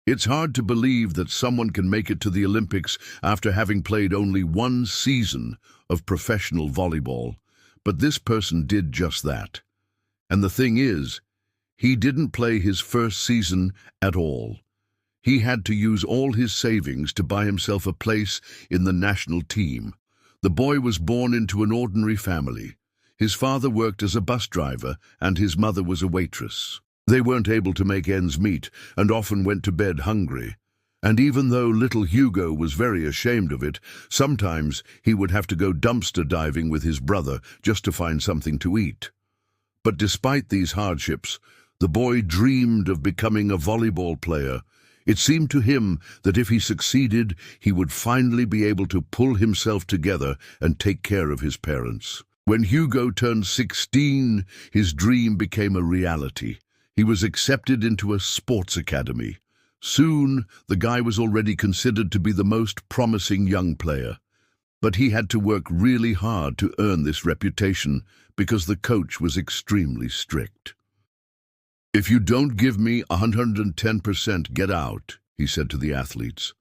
It's hard to believe that someone can make it to the Olympics after having played only one season of professional volleyball, but this person did just that. And the thing is, he didn't play his first season at all. He had to use all his savings to buy himself a place in the national team. The boy was born into an ordinary family. His father worked as a bus driver and his mother was a waitress. They weren't able to make ends meet and often went to bed hungry. And even though little Hugo was very ashamed of it, sometimes he would have to go dumpster diving with his brother just to find something to eat. But despite these hardships, the boy dreamed of becoming a volleyball player. It seemed to him that if he succeeded, he would finally be able to pull himself together and take care of his parents. When Hugo turned 16, his dream became a reality. He was accepted into a sports academy. Soon, the guy was already considered to be the most promising young player. But he had to work really hard to earn this reputation because the coach was extremely strict. "If you don't give me 110%, get out," he said to the athletes.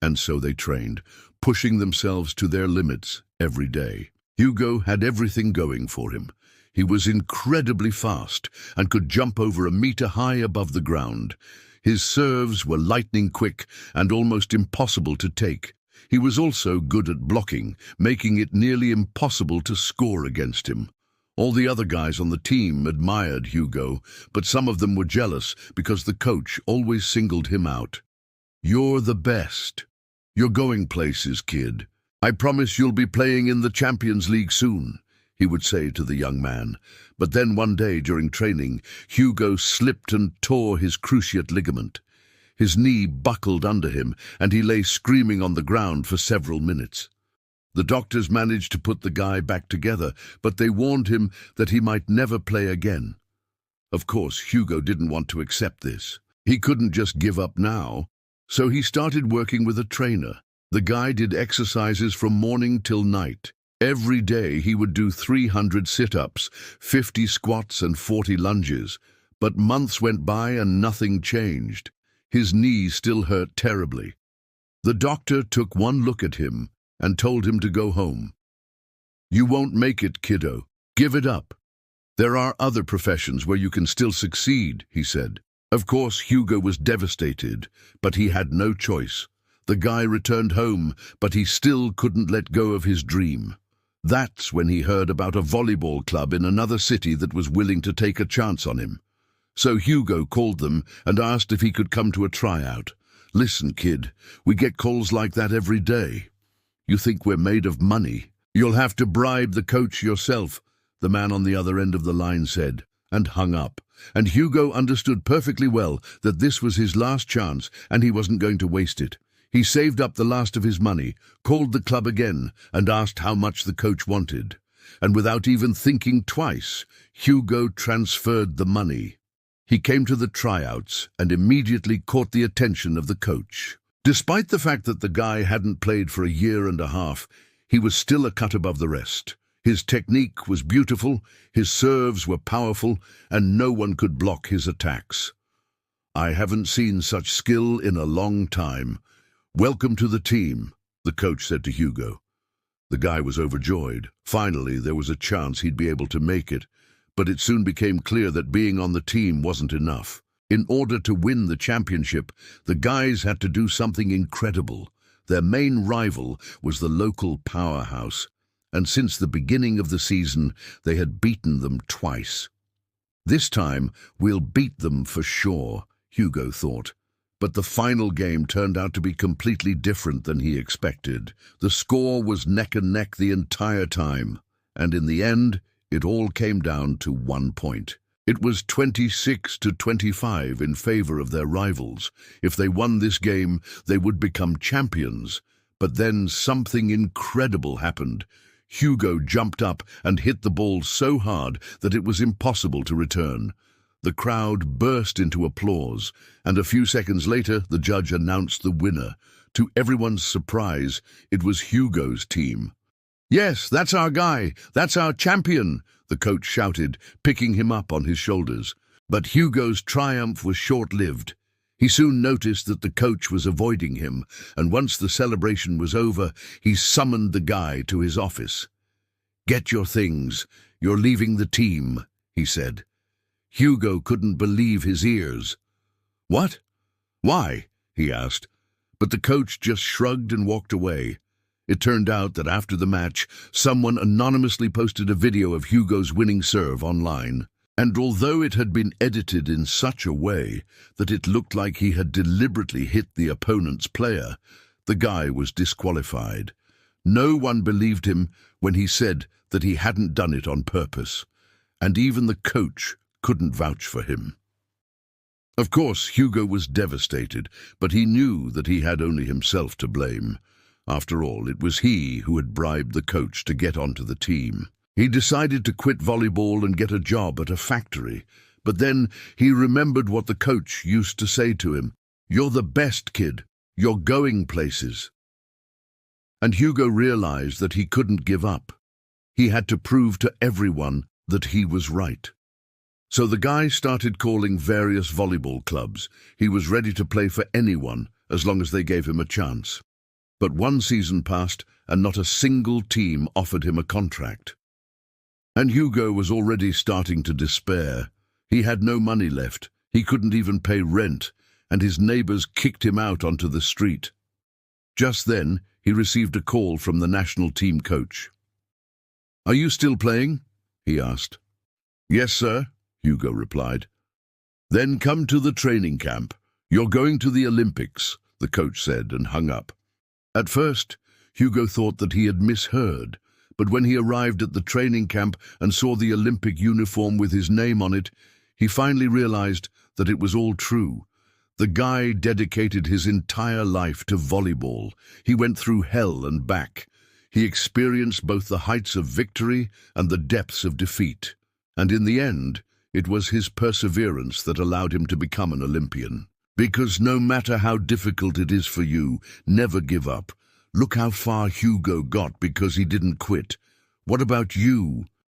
And so they trained, pushing themselves to their limits every day. Hugo had everything going for him. He was incredibly fast and could jump over a meter high above the ground. His serves were lightning quick and almost impossible to take. He was also good at blocking, making it nearly impossible to score against him. All the other guys on the team admired Hugo, but some of them were jealous because the coach always singled him out. "You're the best. You're going places, kid. I promise you'll be playing in the Champions League soon," he would say to the young man. But then one day during training, Hugo slipped and tore his cruciate ligament. His knee buckled under him, and he lay screaming on the ground for several minutes. The doctors managed to put the guy back together, but they warned him that he might never play again. Of course, Hugo didn't want to accept this. He couldn't just give up now, so he started working with a trainer. The guy did exercises from morning till night. Every day he would do 300 sit-ups, 50 squats and 40 lunges. But months went by and nothing changed. His knee still hurt terribly. The doctor took one look at him and told him to go home. "You won't make it, kiddo. Give it up. There are other professions where you can still succeed," he said. Of course, Hugo was devastated, but he had no choice. The guy returned home, but he still couldn't let go of his dream. That's when he heard about a volleyball club in another city that was willing to take a chance on him. So Hugo called them and asked if he could come to a tryout. "Listen, kid, we get calls like that every day. You think we're made of money? You'll have to bribe the coach yourself," the man on the other end of the line said, and hung up. And Hugo understood perfectly well that this was his last chance and he wasn't going to waste it. He saved up the last of his money, called the club again, and asked how much the coach wanted. And without even thinking twice, Hugo transferred the money. He came to the tryouts and immediately caught the attention of the coach. Despite the fact that the guy hadn't played for a year and a half, he was still a cut above the rest. His technique was beautiful, his serves were powerful, and no one could block his attacks. "I haven't seen such skill in a long time. Welcome to the team," the coach said to Hugo. The guy was overjoyed. Finally, there was a chance he'd be able to make it, but it soon became clear that being on the team wasn't enough. In order to win the championship, the guys had to do something incredible. Their main rival was the local powerhouse, and since the beginning of the season, they had beaten them twice. "This time, we'll beat them for sure," Hugo thought. But the final game turned out to be completely different than he expected. The score was neck and neck the entire time, and in the end, it all came down to 1 point. It was 26-25 in favor of their rivals. If they won this game, they would become champions. But then something incredible happened. Hugo jumped up and hit the ball so hard that it was impossible to return. The crowd burst into applause, and a few seconds later, the judge announced the winner. To everyone's surprise, it was Hugo's team. "Yes, that's our guy. That's our champion," the coach shouted, picking him up on his shoulders. But Hugo's triumph was short-lived. He soon noticed that the coach was avoiding him, and once the celebration was over, he summoned the guy to his office. "Get your things. You're leaving the team," he said. Hugo couldn't believe his ears. "What? Why?" he asked. But the coach just shrugged and walked away. It turned out that after the match, someone anonymously posted a video of Hugo's winning serve online. And although it had been edited in such a way that it looked like he had deliberately hit the opponent's player, the guy was disqualified. No one believed him when he said that he hadn't done it on purpose, and even the coach couldn't vouch for him. Of course, Hugo was devastated, but he knew that he had only himself to blame. After all, it was he who had bribed the coach to get onto the team. He decided to quit volleyball and get a job at a factory, but then he remembered what the coach used to say to him: "You're the best, kid. You're going places." And Hugo realized that he couldn't give up. He had to prove to everyone that he was right. So the guy started calling various volleyball clubs. He was ready to play for anyone as long as they gave him a chance. But one season passed and not a single team offered him a contract. And Hugo was already starting to despair. He had no money left, he couldn't even pay rent, and his neighbors kicked him out onto the street. Just then, he received a call from the national team coach. "Are you still playing?" he asked. "Yes, sir," Hugo replied. "Then come to the training camp. You're going to the Olympics," the coach said and hung up. At first, Hugo thought that he had misheard. But when he arrived at the training camp and saw the Olympic uniform with his name on it, he finally realized that it was all true. The guy dedicated his entire life to volleyball. He went through hell and back. He experienced both the heights of victory and the depths of defeat. And in the end, it was his perseverance that allowed him to become an Olympian. Because no matter how difficult it is for you, never give up. Look how far Hugo got because he didn't quit. What about you?